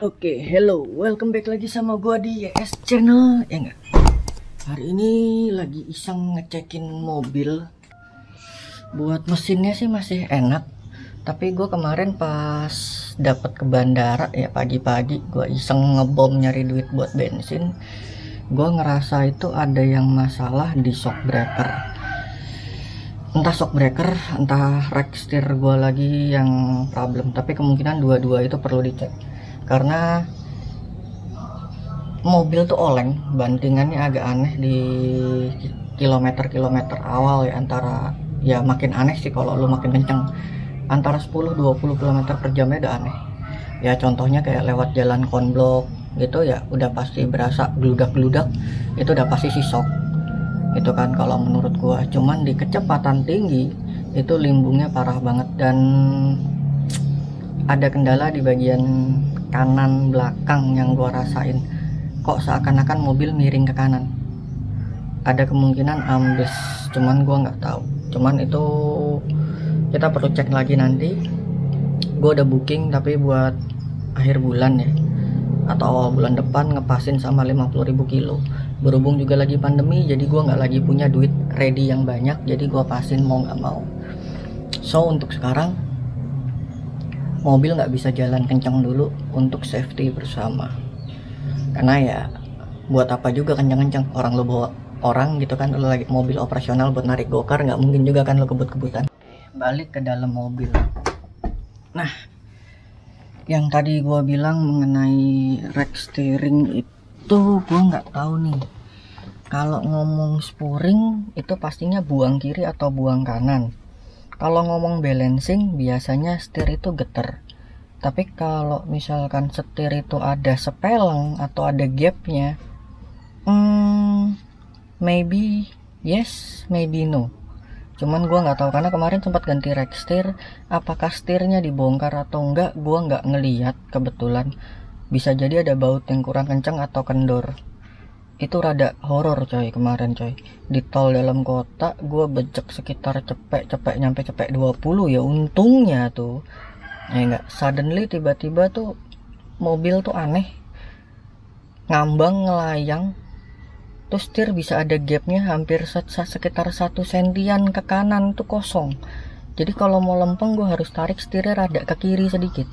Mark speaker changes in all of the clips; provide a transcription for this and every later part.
Speaker 1: Oke, hello, welcome back lagi sama gua di YS Channel. Ya enggak? Hari ini lagi iseng ngecekin mobil. Buat mesinnya sih masih enak, tapi gua kemarin pas dapat ke bandara ya pagi-pagi, gua iseng ngebom nyari duit buat bensin. Gua ngerasa itu ada yang masalah di shock breaker. Entah shock breaker, entah rack steer gua lagi yang problem, tapi kemungkinan dua-dua itu perlu dicek. Karena mobil tuh oleng, bantingannya agak aneh di kilometer-kilometer awal ya, antara ya makin aneh sih kalau lu makin kenceng, antara 10-20 km per jamnya udah aneh ya. Contohnya kayak lewat jalan konblok gitu ya, udah pasti berasa geludak-geludak, itu udah pasti sih shock itu kan kalau menurut gua. Cuman di kecepatan tinggi itu limbungnya parah banget, dan ada kendala di bagian kanan belakang yang gua rasain, kok seakan-akan mobil miring ke kanan. Ada kemungkinan ambles, cuman gua nggak tahu. Cuman itu kita perlu cek lagi nanti. Gua udah booking tapi buat akhir bulan ya, atau awal bulan depan, ngepasin sama 50.000 kilo. Berhubung juga lagi pandemi, jadi gua nggak lagi punya duit ready yang banyak, jadi gua pasin mau nggak mau. So untuk sekarang mobil nggak bisa jalan kencang dulu untuk safety bersama, karena ya buat apa juga kencang-kencang, orang lo bawa orang gitu kan, lo lagi mobil operasional buat narik gokar, nggak mungkin juga kan lo kebut-kebutan. Balik ke dalam mobil. Nah, yang tadi gua bilang mengenai rack steering itu, gua nggak tahu nih, kalau ngomong spurring itu pastinya buang kiri atau buang kanan. Kalau ngomong balancing biasanya setir itu getar. Tapi kalau misalkan setir itu ada sepeleng atau ada gapnya, maybe yes, maybe no. Cuman gua nggak tahu karena kemarin sempat ganti rack steer. Apakah setirnya dibongkar atau enggak, gua nggak ngelihat kebetulan. Bisa jadi ada baut yang kurang kencang atau kendor. Itu rada horor coy kemarin coy. Di tol dalam kota gue becek sekitar cepek nyampe cepek 20 ya, untungnya tuh ya enggak, suddenly tiba-tiba tuh mobil tuh aneh ngambang ngelayang, terus setir bisa ada gapnya hampir sekitar 1 sentian ke kanan tuh kosong. Jadi kalau mau lempeng gue harus tarik setirnya rada ke kiri sedikit.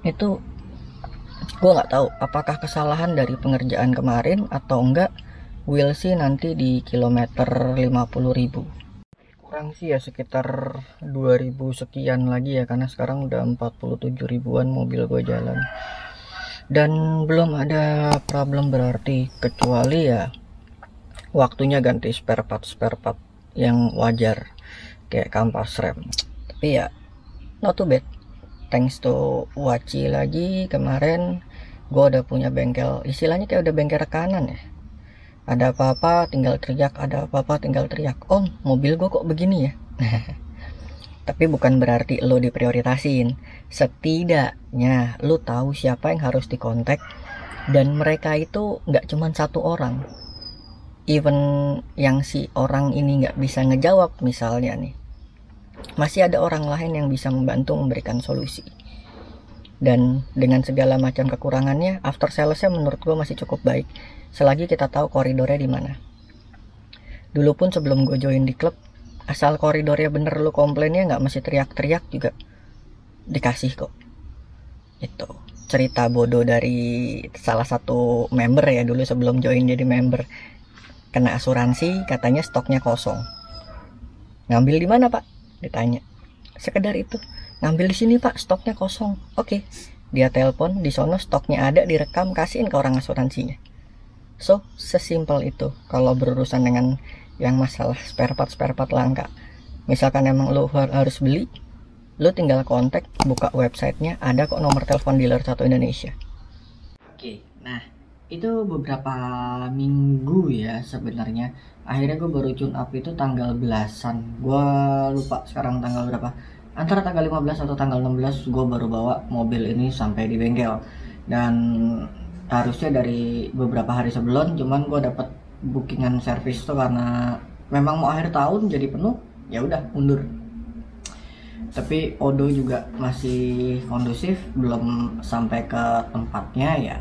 Speaker 1: Itu gue nggak tahu apakah kesalahan dari pengerjaan kemarin atau enggak. We'll see nanti di kilometer 50.000. Kurang sih ya, sekitar 2000 sekian lagi ya, karena sekarang udah 47 ribuan mobil gue jalan. Dan belum ada problem berarti, kecuali ya waktunya ganti spare part yang wajar kayak kampas rem. Tapi ya not too bad, thanks to Waci lagi kemarin gue udah punya bengkel, istilahnya kayak udah bengkel rekanan ya. Ada apa-apa tinggal teriak, ada apa-apa tinggal teriak, om mobil gue kok begini ya. Tapi bukan berarti lo diprioritasin, setidaknya lo tahu siapa yang harus dikontak, dan mereka itu nggak cuma satu orang. Even yang si orang ini nggak bisa ngejawab misalnya nih, masih ada orang lain yang bisa membantu memberikan solusi. Dan dengan segala macam kekurangannya, after salesnya menurut gue masih cukup baik, selagi kita tahu koridornya di mana. Dulu pun sebelum gue join di klub, asal koridornya bener, lu komplainnya nggak mesti teriak-teriak juga dikasih kok. Itu cerita bodoh dari salah satu member ya, dulu sebelum join jadi member. Kena asuransi, katanya stoknya kosong. Ngambil di mana pak? Ditanya. Sekedar itu, ngambil di sini pak, stoknya kosong. Oke, dia telepon, di sono stoknya ada, direkam, kasihin ke orang asuransinya. So sesimpel itu kalau berurusan dengan yang masalah spare part langka. Misalkan emang lo harus beli, lo tinggal kontak, buka websitenya, ada kok nomor telepon dealer satu Indonesia. Oke, nah itu beberapa minggu ya sebenarnya. Akhirnya gue baru tune up itu tanggal belasan, gue lupa sekarang tanggal berapa, antara tanggal 15 atau tanggal 16 gue baru bawa mobil ini sampai di bengkel. Dan harusnya dari beberapa hari sebelum, cuman gue dapet bookingan servis tuh karena memang mau akhir tahun jadi penuh, ya udah mundur. Tapi Odo juga masih kondusif, belum sampai ke tempatnya ya.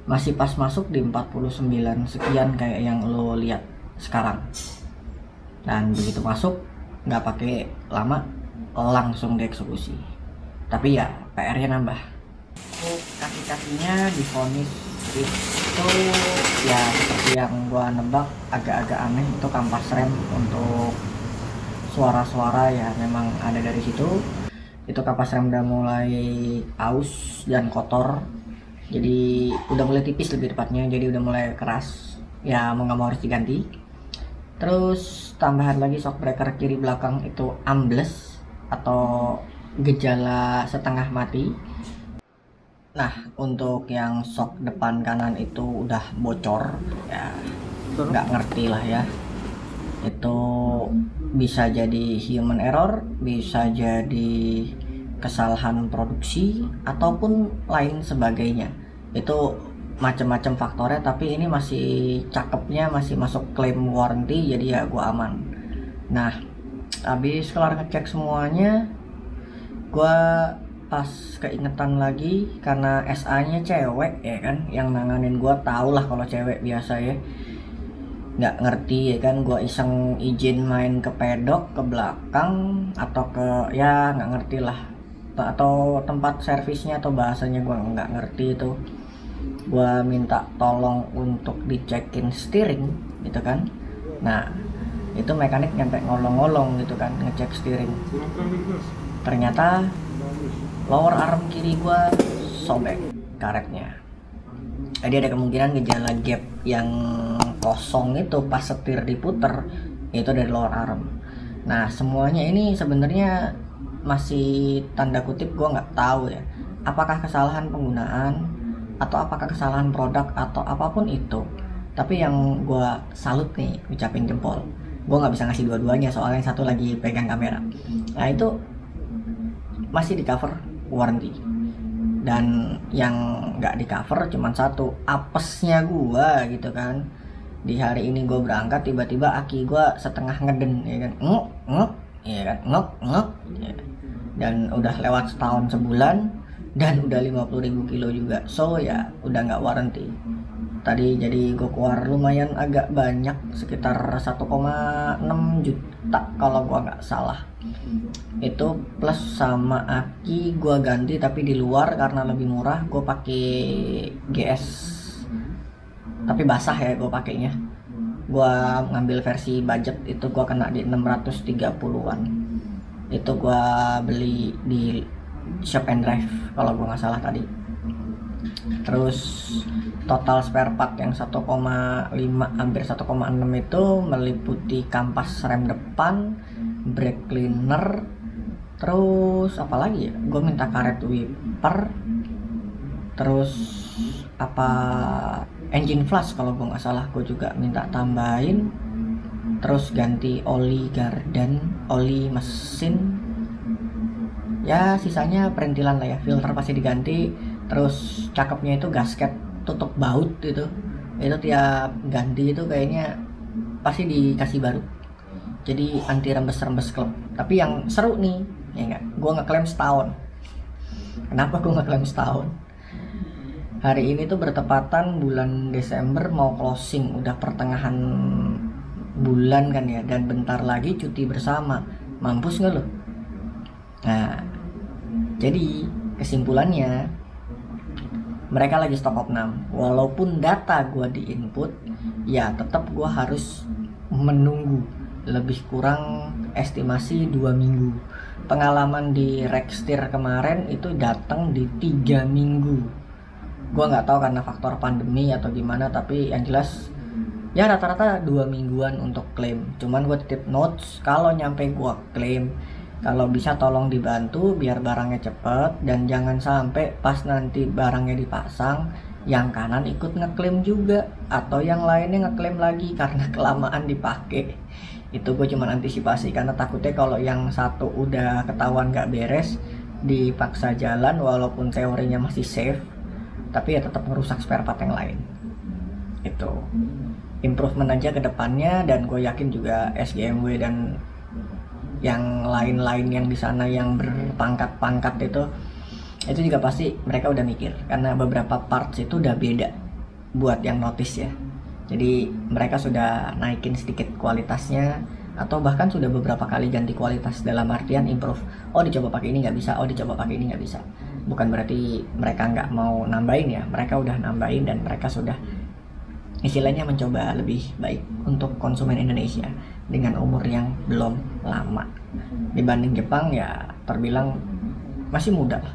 Speaker 1: Masih pas masuk di 49 sekian kayak yang lo lihat sekarang. Dan begitu masuk nggak pakai lama, langsung dieksekusi. Tapi ya PR-nya nambah. Kaki-kakinya divonis itu ya seperti yang gua nebak, agak-agak aneh. Itu kampas rem untuk suara-suara ya memang ada dari situ. Itu kampas rem udah mulai aus dan kotor, jadi udah mulai tipis lebih tepatnya, jadi udah mulai keras ya, mau nggak mau harus diganti. Terus tambahan lagi shock breaker kiri belakang itu ambles atau gejala setengah mati. Nah untuk yang shock depan kanan itu udah bocor ya, nggak ngerti lah ya, itu bisa jadi human error, bisa jadi kesalahan produksi ataupun lain sebagainya. Itu macam-macam faktornya, tapi ini masih cakepnya masih masuk klaim warranty, jadi ya gua aman. Nah habis kelar ngecek semuanya, gua pas keingetan lagi karena SA nya cewek ya kan yang nanganin. Gua tau lah kalau cewek biasa ya nggak ngerti ya kan, gua iseng izin main ke pedok ke belakang atau ke ya nggak ngerti lah, atau tempat servisnya atau bahasanya gua nggak ngerti itu. Gua minta tolong untuk dicekin steering gitu kan. Nah itu mekanik nyampe ngolong-ngolong gitu kan ngecek steering, ternyata lower arm kiri gua sobek karetnya. Jadi ada kemungkinan gejala gap yang kosong itu pas setir diputer itu dari lower arm. Nah semuanya ini sebenarnya masih tanda kutip, gua nggak tahu ya apakah kesalahan penggunaan atau apakah kesalahan produk atau apapun itu. Tapi yang gue salut nih, ucapin jempol, gue nggak bisa ngasih dua-duanya soalnya yang satu lagi pegang kamera. Nah itu masih di cover warranty, dan yang nggak di cover cuman satu, apesnya gue gitu kan. Di hari ini gue berangkat tiba-tiba aki gue setengah ngeden ya kan, ngek ya kan, ngek ya. Dan udah lewat setahun sebulan dan udah 50.000 kilo juga, so ya udah nggak warranty. Tadi jadi gue keluar lumayan agak banyak, sekitar 1,6 juta kalau gue nggak salah. Itu plus sama aki gue ganti tapi di luar karena lebih murah. Gue pakai GS tapi basah ya gue pakainya. Gue ngambil versi budget itu gue kena di 630-an. Itu gue beli di Shop and Drive kalau gue nggak salah tadi. Terus total spare part yang 1,5 hampir 1,6 itu meliputi kampas rem depan, brake cleaner, terus apa lagi ya, gue minta karet wiper, terus apa engine flush kalau gue nggak salah gue juga minta tambahin, terus ganti oli gardan, oli mesin ya, sisanya perintilan lah ya. Filter pasti diganti, terus cakepnya itu gasket tutup baut itu tiap ganti itu kayaknya pasti dikasih baru, jadi anti rembes-rembes klep. Tapi yang seru nih ya enggak, gue ngeklaim setahun. Kenapa gue ngeklaim setahun? Hari ini tuh bertepatan bulan Desember mau closing, udah pertengahan bulan kan ya, dan bentar lagi cuti bersama. Mampus nggak lo? Nah jadi kesimpulannya mereka lagi stock opnam. Walaupun data gue di input, ya tetap gue harus menunggu lebih kurang estimasi 2 minggu. Pengalaman di Rextir kemarin itu datang di 3 minggu. Gue nggak tahu karena faktor pandemi atau gimana, tapi yang jelas ya rata-rata 2 mingguan untuk klaim. Cuman gue titip notes, kalau nyampe gue klaim, kalau bisa tolong dibantu biar barangnya cepet, dan jangan sampai pas nanti barangnya dipasang yang kanan ikut ngeklaim juga atau yang lainnya ngeklaim lagi karena kelamaan dipakai. Itu gue cuma antisipasi karena takutnya kalau yang satu udah ketahuan gak beres dipaksa jalan, walaupun teorinya masih safe tapi ya tetap merusak spare part yang lain. Itu improvement aja ke depannya, dan gue yakin juga SGMW dan yang lain-lain yang di sana yang berpangkat-pangkat itu juga pasti mereka udah mikir, karena beberapa parts itu udah beda buat yang notice ya. Jadi mereka sudah naikin sedikit kualitasnya, atau bahkan sudah beberapa kali ganti kualitas dalam artian improve. Oh dicoba pakai ini nggak bisa, oh dicoba pakai ini nggak bisa. Bukan berarti mereka nggak mau nambahin ya, mereka udah nambahin dan mereka sudah istilahnya mencoba lebih baik untuk konsumen Indonesia dengan umur yang belum lama. Dibanding Jepang ya terbilang masih muda lah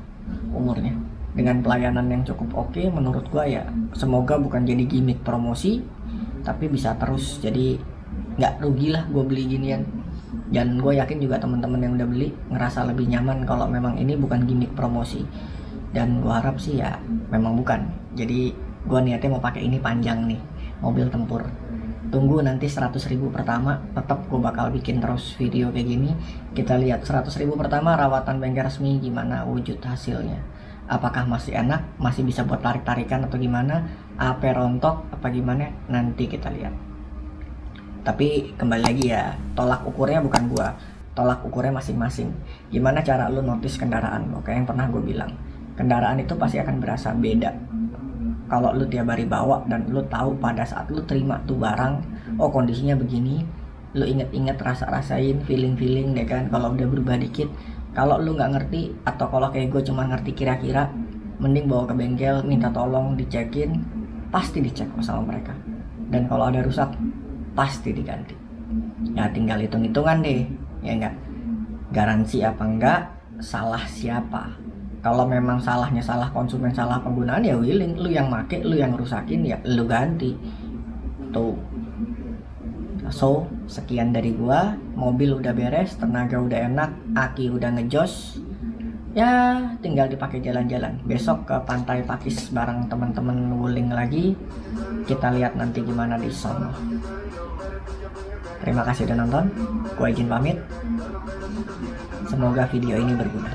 Speaker 1: umurnya, dengan pelayanan yang cukup oke menurut gua ya. Semoga bukan jadi gimmick promosi, tapi bisa terus, jadi nggak rugi lah gue beli ginian. Dan gue yakin juga teman-teman yang udah beli ngerasa lebih nyaman kalau memang ini bukan gimmick promosi. Dan gue harap sih ya memang bukan. Jadi gue niatnya mau pakai ini panjang nih, mobil tempur. Tunggu nanti 100.000 pertama, tetap gue bakal bikin terus video kayak gini. Kita lihat 100.000 pertama rawatan bengkel resmi gimana wujud hasilnya. Apakah masih enak, masih bisa buat tarik-tarikan atau gimana, apa rontok apa gimana, nanti kita lihat. Tapi kembali lagi ya, tolak ukurnya bukan gua, tolak ukurnya masing-masing. Gimana cara lu notice kendaraan lo? Kayak yang pernah gue bilang, kendaraan itu pasti akan berasa beda kalau lu tiap hari bawa, dan lu tahu pada saat lu terima tuh barang, oh kondisinya begini, lu inget-inget, rasa-rasain, feeling-feeling deh kan. Kalau udah berubah dikit, kalau lu nggak ngerti, atau kalau kayak gue cuma ngerti kira-kira, mending bawa ke bengkel, minta tolong dicekin, pasti dicek sama mereka. Dan kalau ada rusak, pasti diganti. Ya tinggal hitung-hitungan deh, ya enggak? Garansi apa enggak, salah siapa. Kalau memang salahnya salah konsumen, salah penggunaan, ya willing, lu yang make, lu yang rusakin, ya lu ganti. Tuh. So, sekian dari gua. Mobil udah beres, tenaga udah enak, aki udah ngejos. Ya, tinggal dipakai jalan-jalan. Besok ke Pantai Pakis bareng teman-teman Wuling lagi. Kita lihat nanti gimana di sono. Terima kasih udah nonton. Gua izin pamit. Semoga video ini berguna.